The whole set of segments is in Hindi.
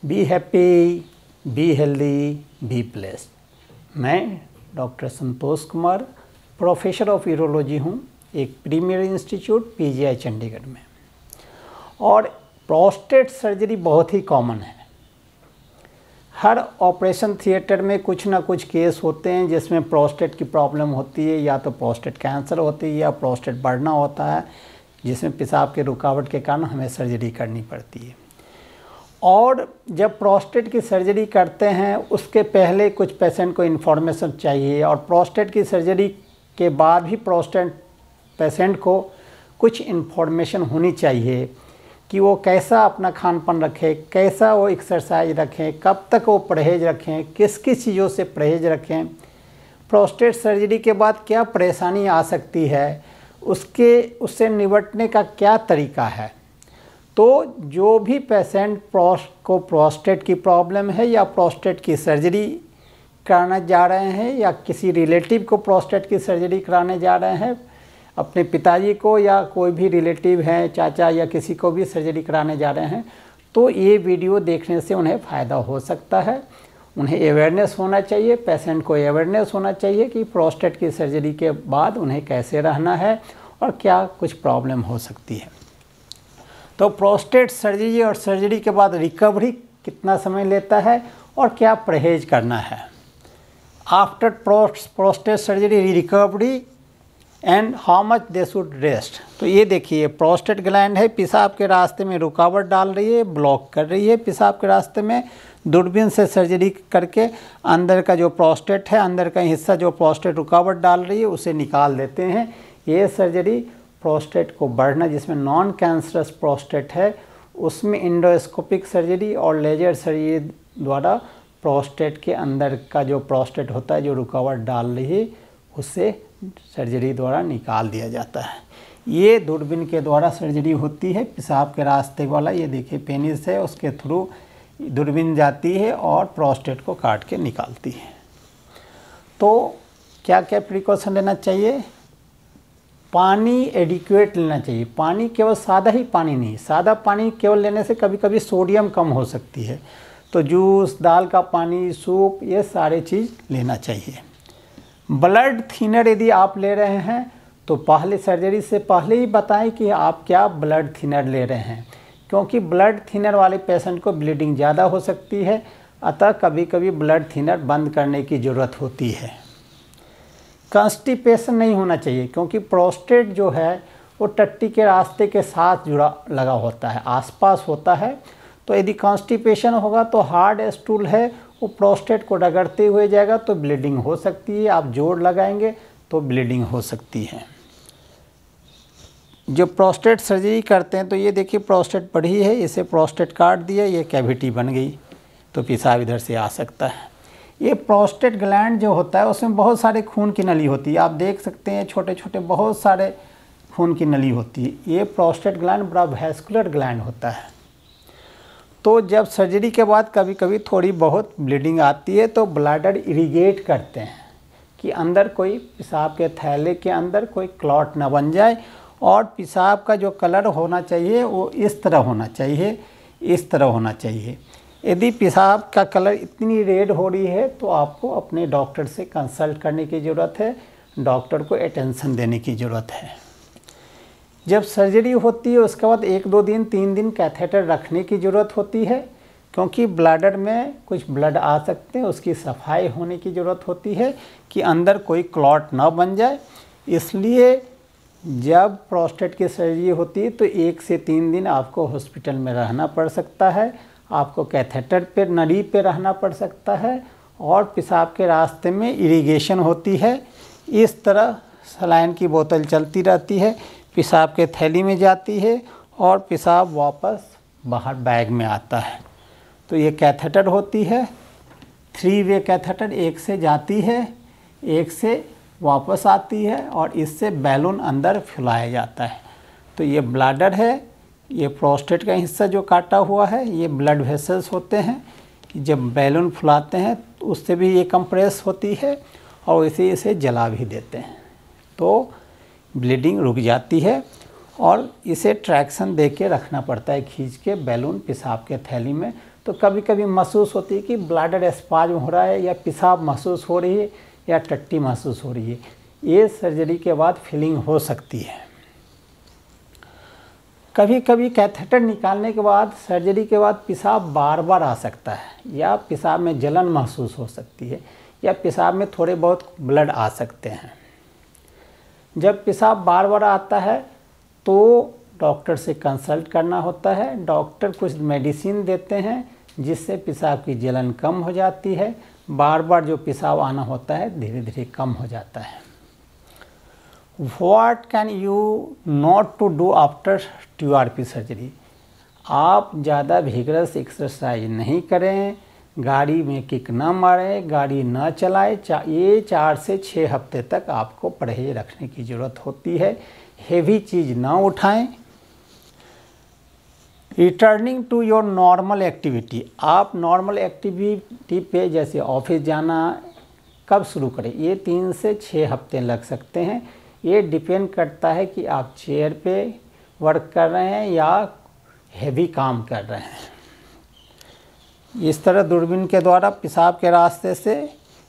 B happy, be healthy, be blessed. मैं doctor Santosh Kumar professor of urology हूँ एक प्रीमियर इंस्टीट्यूट पीजीआई चंडीगढ़ में। और प्रोस्टेट सर्जरी बहुत ही कॉमन है। हर ऑपरेशन थिएटर में कुछ ना कुछ केस होते हैं जिसमें प्रोस्टेट की प्रॉब्लम होती है, या तो प्रोस्टेट कैंसर होती है या प्रोस्टेट बढ़ना होता है, जिसमें पेशाब के रुकावट के कारण हमें सर्जरी करनी पड़ती है। और जब प्रोस्टेट की सर्जरी करते हैं उसके पहले कुछ पेशेंट को इन्फॉर्मेशन चाहिए, और प्रोस्टेट की सर्जरी के बाद भी प्रोस्टेट पेशेंट को कुछ इन्फॉर्मेशन होनी चाहिए कि वो कैसा अपना खान पान रखें, कैसा वो एक्सरसाइज रखें, कब तक वो परहेज़ रखें, किस किस चीज़ों से परहेज़ रखें, प्रोस्टेट सर्जरी के बाद क्या परेशानी आ सकती है, उससे निपटने का क्या तरीका है। तो जो भी पेशेंट को प्रोस्टेट की प्रॉब्लम है या प्रोस्टेट की सर्जरी कराने जा रहे हैं, या किसी रिलेटिव को प्रोस्टेट की सर्जरी कराने जा रहे हैं, अपने पिताजी को या कोई भी रिलेटिव हैं, चाचा या किसी को भी सर्जरी कराने जा रहे हैं, तो ये वीडियो देखने से उन्हें फ़ायदा हो सकता है। उन्हें अवेयरनेस होना चाहिए, पेशेंट को अवेयरनेस होना चाहिए कि प्रोस्टेट की सर्जरी के बाद उन्हें कैसे रहना है और क्या कुछ प्रॉब्लम हो सकती है। तो प्रोस्टेट सर्जरी और सर्जरी के बाद रिकवरी कितना समय लेता है और क्या परहेज करना है। After prostate surgery recovery and how much they should rest. तो ये देखिए, प्रोस्टेट ग्लैंड है, पेशाब के रास्ते में रुकावट डाल रही है, ब्लॉक कर रही है पेशाब के रास्ते में। दूरबीन से सर्जरी करके अंदर का जो प्रोस्टेट है, अंदर का हिस्सा जो प्रोस्टेट रुकावट डाल रही है, उसे निकाल देते हैं। ये सर्जरी प्रोस्टेट को बढ़ना, जिसमें नॉन कैंसरस प्रोस्टेट है, उसमें एंडोस्कोपिक सर्जरी और लेजर सर्जरी द्वारा प्रोस्टेट के अंदर का जो प्रोस्टेट होता है जो रुकावट डाल रही है, उसे सर्जरी द्वारा निकाल दिया जाता है। ये दूरबीन के द्वारा सर्जरी होती है। पेशाब के रास्ते वाला, ये देखिए पेनिस है, उसके थ्रू दूरबीन जाती है और प्रोस्टेट को काट के निकालती है। तो क्या क्या प्रिकॉशन लेना चाहिए। पानी एडिक्वेट लेना चाहिए। पानी केवल सादा ही पानी नहीं, सादा पानी केवल लेने से कभी कभी सोडियम कम हो सकती है। तो जूस, दाल का पानी, सूप, ये सारे चीज़ लेना चाहिए। ब्लड थिनर यदि आप ले रहे हैं तो पहले सर्जरी से पहले ही बताएं कि आप क्या ब्लड थिनर ले रहे हैं, क्योंकि ब्लड थिनर वाले पेशेंट को ब्लीडिंग ज़्यादा हो सकती है, अतः कभी कभी ब्लड थिनर बंद करने की ज़रूरत होती है। कॉन्स्टिपेशन नहीं होना चाहिए, क्योंकि प्रोस्टेट जो है वो टट्टी के रास्ते के साथ जुड़ा लगा होता है, आसपास होता है। तो यदि कॉन्स्टिपेशन होगा तो हार्ड स्टूल है, वो प्रोस्टेट को रगड़ते हुए जाएगा तो ब्लीडिंग हो सकती है। आप जोर लगाएंगे तो ब्लीडिंग हो सकती है। जो प्रोस्टेट सर्जरी करते हैं तो ये देखिए प्रोस्टेट बढ़ी है, इसे प्रोस्टेट काट दिया, ये कैविटी बन गई, तो पेशाब इधर से आ सकता है। ये प्रोस्टेट ग्लैंड जो होता है उसमें बहुत सारे खून की नली होती है। आप देख सकते हैं छोटे छोटे बहुत सारे खून की नली होती है। ये प्रोस्टेट ग्लैंड बड़ा वैस्कुलर ग्लैंड होता है। तो जब सर्जरी के बाद कभी कभी थोड़ी बहुत ब्लीडिंग आती है तो ब्लैडर इरिगेट करते हैं कि अंदर कोई पेशाब के थैले के अंदर कोई क्लॉट ना बन जाए, और पेशाब का जो कलर होना चाहिए वो इस तरह होना चाहिए, इस तरह होना चाहिए। यदि पेशाब का कलर इतनी रेड हो रही है तो आपको अपने डॉक्टर से कंसल्ट करने की ज़रूरत है, डॉक्टर को अटेंशन देने की ज़रूरत है। जब सर्जरी होती है उसके बाद 1-2 दिन 3 दिन कैथेटर रखने की ज़रूरत होती है, क्योंकि ब्लैडर में कुछ ब्लड आ सकते हैं, उसकी सफाई होने की ज़रूरत होती है कि अंदर कोई क्लॉट ना बन जाए। इसलिए जब प्रोस्टेट की सर्जरी होती है तो 1 से 3 दिन आपको हॉस्पिटल में रहना पड़ सकता है, आपको कैथेटर पे नली पे रहना पड़ सकता है, और पेशाब के रास्ते में इरिगेशन होती है। इस तरह सलाइन की बोतल चलती रहती है, पेशाब के थैली में जाती है और पेशाब वापस बाहर बैग में आता है। तो ये कैथेटर होती है, 3 वे कैथेटर, एक से जाती है, एक से वापस आती है, और इससे बैलून अंदर फुलाया जाता है। तो ये ब्लैडर है, ये प्रोस्टेट का हिस्सा जो काटा हुआ है, ये ब्लड वेसल्स होते हैं। जब बैलून फुलाते हैं तो उससे भी ये कंप्रेस होती है और इसे जला भी देते हैं, तो ब्लीडिंग रुक जाती है। और इसे ट्रैक्शन दे के रखना पड़ता है, खींच के बैलून पेशाब के थैली में, तो कभी कभी महसूस होती है कि ब्लैडर स्पाज्म हो रहा है, या पेशाब महसूस हो रही है, या टट्टी महसूस हो रही है। ये सर्जरी के बाद फीलिंग हो सकती है। कभी कभी कैथेटर निकालने के बाद, सर्जरी के बाद पेशाब बार बार आ सकता है, या पेशाब में जलन महसूस हो सकती है, या पेशाब में थोड़े बहुत ब्लड आ सकते हैं। जब पेशाब बार बार आता है तो डॉक्टर से कंसल्ट करना होता है। डॉक्टर कुछ मेडिसिन देते हैं जिससे पेशाब की जलन कम हो जाती है। बार बार जो पेशाब आना होता है धीरे धीरे कम हो जाता है। What can you not to do after TURP surgery? आप ज़्यादा विगरस एक्सरसाइज नहीं करें, गाड़ी में किक ना मारें, गाड़ी ना चलाएं। ये 4 से 6 हफ्ते तक आपको परहेज रखने की ज़रूरत होती है। हेवी चीज़ ना उठाएं। Returning to your normal activity, आप नॉर्मल एक्टिविटी पे जैसे ऑफिस जाना कब शुरू करें? ये 3 से 6 हफ्ते लग सकते हैं। ये डिपेंड करता है कि आप चेयर पे वर्क कर रहे हैं या हेवी काम कर रहे हैं। इस तरह दूरबीन के द्वारा पेशाब के रास्ते से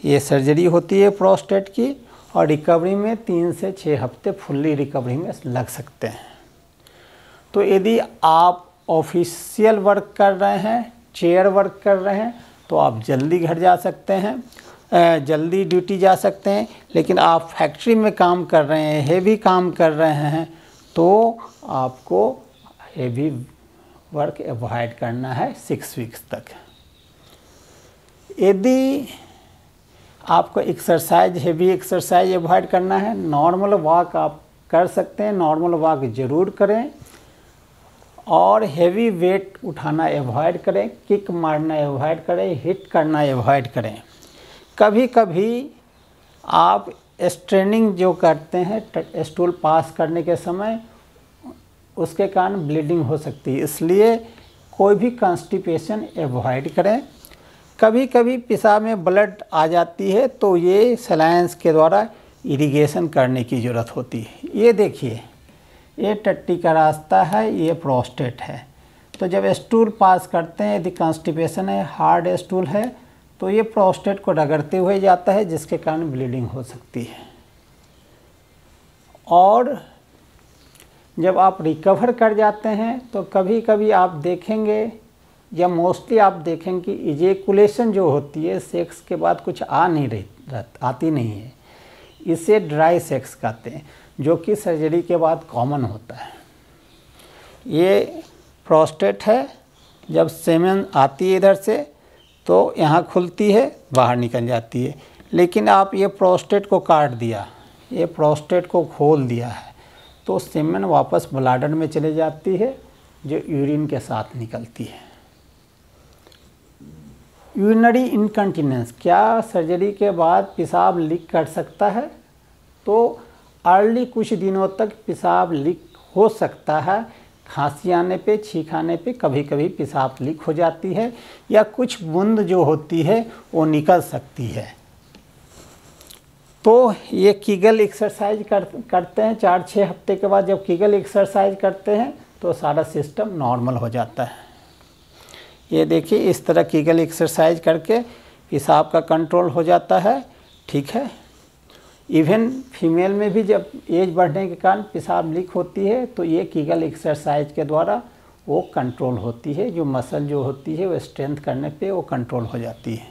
ये सर्जरी होती है प्रोस्टेट की, और रिकवरी में 3 से 6 हफ्ते फुल्ली रिकवरी में लग सकते हैं। तो यदि आप ऑफिशियल वर्क कर रहे हैं, चेयर वर्क कर रहे हैं, तो आप जल्दी घर जा सकते हैं, जल्दी ड्यूटी जा सकते हैं। लेकिन आप फैक्ट्री में काम कर रहे हैं, हेवी काम कर रहे हैं, तो आपको हेवी वर्क अवॉइड करना है 6 वीक्स तक। यदि आपको एक्सरसाइज, हेवी एक्सरसाइज अवॉइड करना है, नॉर्मल वॉक आप कर सकते हैं, नॉर्मल वॉक ज़रूर करें, और हेवी वेट उठाना अवॉइड करें, किक मारना अवॉइड करें, हिट करना अवॉइड करें। कभी कभी आप स्ट्रेनिंग जो करते हैं स्टूल पास करने के समय, उसके कारण ब्लीडिंग हो सकती है, इसलिए कोई भी कॉन्स्टिपेशन अवॉइड करें। कभी कभी पेशाब में ब्लड आ जाती है तो ये सलाइंस के द्वारा इरिगेशन करने की ज़रूरत होती है। ये देखिए, ये टट्टी का रास्ता है, ये प्रोस्टेट है। तो जब स्टूल पास करते हैं, यदि कॉन्स्टिपेशन है, हार्ड स्टूल है, तो ये प्रोस्टेट को रगड़ते हुए जाता है, जिसके कारण ब्लीडिंग हो सकती है। और जब आप रिकवर कर जाते हैं तो कभी कभी आप देखेंगे, या मोस्टली आप देखेंगे कि इजेकुलेशन जो होती है सेक्स के बाद कुछ आती नहीं है। इसे ड्राई सेक्स कहते हैं, जो कि सर्जरी के बाद कॉमन होता है। ये प्रोस्टेट है, जब सेमेन आती है इधर से तो यहाँ खुलती है, बाहर निकल जाती है। लेकिन आप ये प्रोस्टेट को काट दिया, ये प्रोस्टेट को खोल दिया है, तो सेमेन वापस ब्लैडर में चले जाती है, जो यूरिन के साथ निकलती है। यूरिनरी इनकंटिनेंस, क्या सर्जरी के बाद पेशाब लीक कर सकता है? तो अर्ली कुछ दिनों तक पेशाब लीक हो सकता है। खांसी आने पे, छींक आने पे कभी कभी पेशाब लीक हो जाती है, या कुछ बूंद जो होती है वो निकल सकती है। तो ये कीगल एक्सरसाइज करते हैं 4-6 हफ्ते के बाद। जब कीगल एक्सरसाइज करते हैं तो सारा सिस्टम नॉर्मल हो जाता है। ये देखिए, इस तरह कीगल एक्सरसाइज करके पेशाब का कंट्रोल हो जाता है। ठीक है, इवन फीमेल में भी जब एज बढ़ने के कारण पेशाब लीक होती है तो ये कीगल एक्सरसाइज के द्वारा वो कंट्रोल होती है। जो मसल जो होती है वो स्ट्रेंथ करने पे वो कंट्रोल हो जाती है।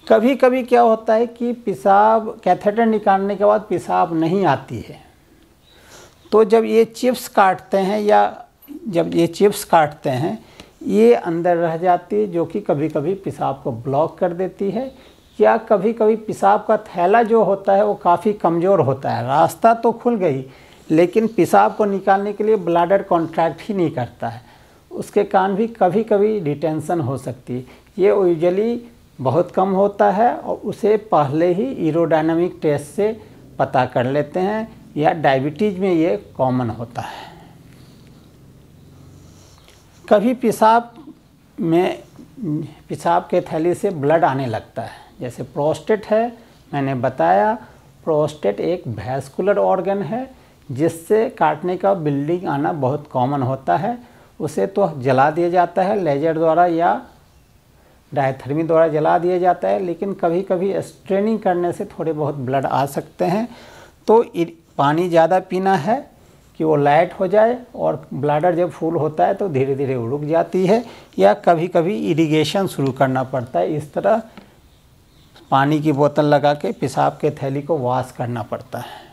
कभी कभी क्या होता है कि पेशाब, कैथेटर निकालने के बाद पेशाब नहीं आती है, तो जब ये चिप्स काटते हैं, या जब ये चिप्स काटते हैं, ये अंदर रह जाती है, जो कि कभी कभी पेशाब को ब्लॉक कर देती है। या कभी कभी पेशाब का थैला जो होता है वो काफ़ी कमज़ोर होता है। रास्ता तो खुल गई, लेकिन पेशाब को निकालने के लिए ब्लैडर कॉन्ट्रैक्ट ही नहीं करता है, उसके कारण भी कभी कभी डिटेंशन हो सकती है। ये यूजुअली बहुत कम होता है, और उसे पहले ही एरोडायनामिक टेस्ट से पता कर लेते हैं, या डायबिटीज़ में ये कॉमन होता है। कभी पेशाब के थैली से ब्लड आने लगता है, जैसे प्रोस्टेट है, मैंने बताया प्रोस्टेट एक वैस्कुलर ऑर्गन है, जिससे काटने का ब्लीडिंग आना बहुत कॉमन होता है। उसे तो जला दिया जाता है लेजर द्वारा या डायथर्मी द्वारा जला दिया जाता है, लेकिन कभी कभी स्ट्रेनिंग करने से थोड़े बहुत ब्लड आ सकते हैं। तो पानी ज़्यादा पीना है कि वो लाइट हो जाए, और ब्लैडर जब फुल होता है तो धीरे धीरे वो रुक जाती है, या कभी कभी इरिगेशन शुरू करना पड़ता है। इस तरह पानी की बोतल लगा के पेशाब के थैली को वॉश करना पड़ता है।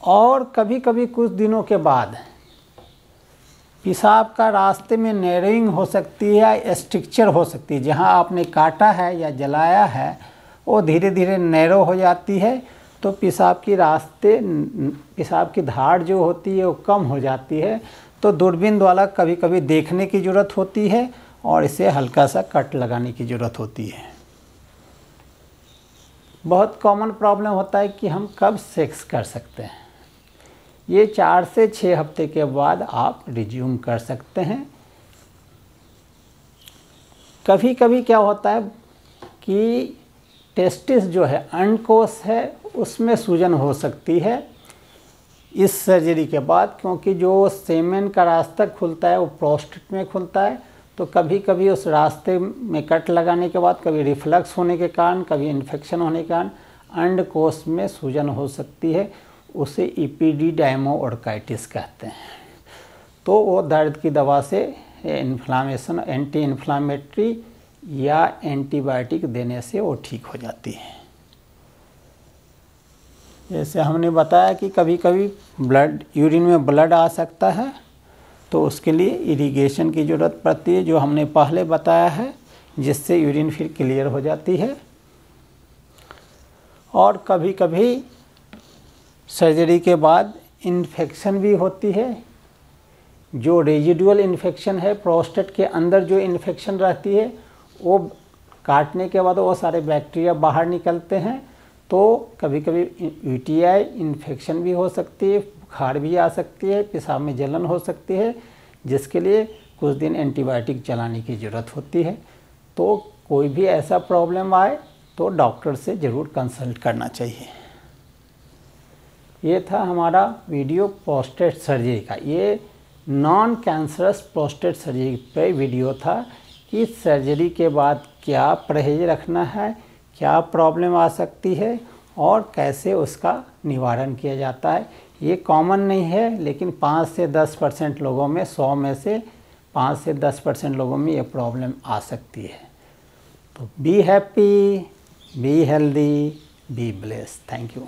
और कभी कभी कुछ दिनों के बाद पेशाब का रास्ते में नैरोइंग हो सकती है या स्ट्रक्चर हो सकती है। जहाँ आपने काटा है या जलाया है वो धीरे धीरे नैरो हो जाती है, तो पेशाब की धार जो होती है वो कम हो जाती है। तो दूरबीन द्वारा कभी कभी देखने की ज़रूरत होती है और इसे हल्का सा कट लगाने की ज़रूरत होती है। बहुत कॉमन प्रॉब्लम होता है कि हम कब सेक्स कर सकते हैं। ये 4 से 6 हफ्ते के बाद आप रिज्यूम कर सकते हैं। कभी कभी क्या होता है कि टेस्टिस जो है, अंडकोश है, उसमें सूजन हो सकती है इस सर्जरी के बाद, क्योंकि जो सेमेन का रास्ता खुलता है वो प्रोस्टेट में खुलता है। तो कभी कभी उस रास्ते में कट लगाने के बाद कभी रिफ्लक्स होने के कारण, कभी इन्फेक्शन होने के कारण अंडकोश में सूजन हो सकती है। उसे इपिडिडाइमोऑर्काइटिस कहते हैं। तो वो दर्द की दवा से इन्फ्लामेशन, एंटी इन्फ्लामेटरी या एंटीबायोटिक देने से वो ठीक हो जाती है। जैसे हमने बताया कि कभी कभी यूरिन में ब्लड आ सकता है, तो उसके लिए इरिगेशन की ज़रूरत पड़ती है, जो हमने पहले बताया है, जिससे यूरिन फिर क्लियर हो जाती है। और कभी कभी सर्जरी के बाद इन्फेक्शन भी होती है। जो रेजिडुअल इन्फेक्शन है, प्रोस्टेट के अंदर जो इन्फेक्शन रहती है, वो काटने के बाद वो सारे बैक्टीरिया बाहर निकलते हैं। तो कभी कभी यूटीआई इन्फेक्शन भी हो सकती है, बुखार भी आ सकती है, पेशाब में जलन हो सकती है, जिसके लिए कुछ दिन एंटीबायोटिक चलाने की ज़रूरत होती है। तो कोई भी ऐसा प्रॉब्लम आए तो डॉक्टर से ज़रूर कंसल्ट करना चाहिए। ये था हमारा वीडियो प्रोस्टेट सर्जरी का। ये नॉन कैंसरस प्रोस्टेट सर्जरी पे वीडियो था कि सर्जरी के बाद क्या परहेज रखना है, क्या प्रॉब्लम आ सकती है और कैसे उसका निवारण किया जाता है। ये कॉमन नहीं है, लेकिन 5 से 10% लोगों में, 100 में से 5 से 10% लोगों में ये प्रॉब्लम आ सकती है। तो B happy, be healthy, be blessed. Thank you.